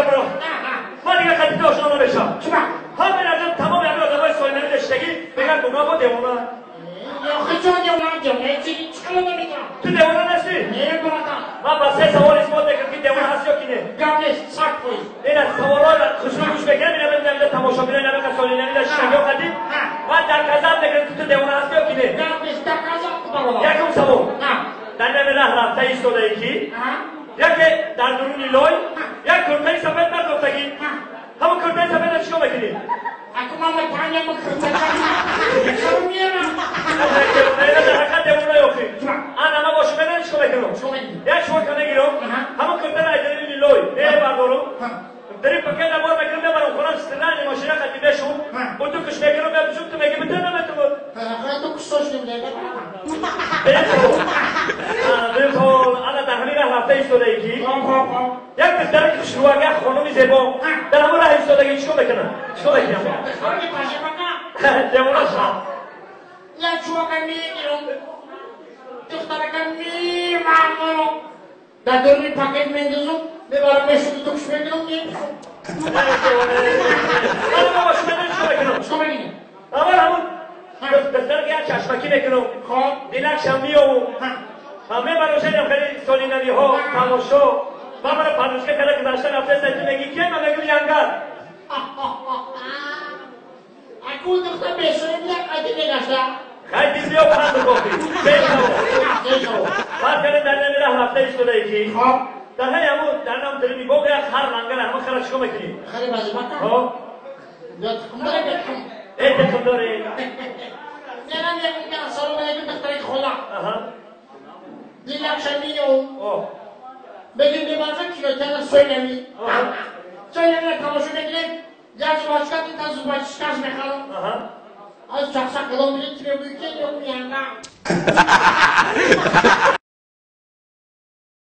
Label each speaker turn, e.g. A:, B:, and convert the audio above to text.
A: برو من دیگه خطیت آشنا نمیشم همین ازم تمام همین آدمای ساینانی داشتگی بگن گناه با دیوانه تو دیوانه نشتی؟ من بسه سوال اسمات بکرم که دیوانه هست یا کی نه این از سوالات خوشبه گوش بگیرم این همین نمیده تماشا بینه نمیده ساینانی داشتگی و قدیم من در کذب بگرم که تو دیوانه هست یا کی نه یکم سوال در نمیده رفته ایستاده یکی یکی در درونی لای یک کرتای سفید مرد گفتگی همون کرتای سفید رو چیکار میکنی؟ در حقیقت دیوانه یاخی انا با شما نه چیکار میکنم؟ یک شما کنه گیرم همون کرتای را در درونی لای بردارم داری پاکت نبار میکنم ببرم خونم سترن ماشین خطی بشون و تو کش میکنم ببشون تو میگه بتر نمیتون بالکل انا در همین راه رفته ایستاده یکی یک پسر که شروعگه خانمی زیبا در همون راه ایستادگی چیکار میکنه؟ چیکار میکنه؟ دیوانه شما
B: یک شوکه میگیرم دخترکه میمرم در درمی پاکت میندازم میبرم میشون تو کش میکنم میپسم
A: انا با شما نه چیکار میکنم؟ اول همون دفتر که چشمکی میکنم دینک شمی و همه برای شدیم خیلی سالینانی ها تماشا من برای پردوشکه کرده که داشتن هفته سایتی میگی که من میگم ینگر
B: اکول دختر بیشونه بیده قدی نگشته
A: خیلی بیا پرند بکنی بیشو بعد کنیم در نمی راه رفته ایستاده یکی در همون در نام داریم میگو که هر منگر همه خرا چیکار میکنیم
B: خیلی بازی بکن یا تکم داره بکن
A: ای تکم داره
B: نرم یکم که اصلا رو بگیم دختری خولا دیلک شمیو بگیم بیمارزه کیلوتر سویلمی سویلمی تماشو بگیریم یک باشکت این تا زوباشکش میخوام از چخشک کلام بگیم که بگیم که یکم ینگا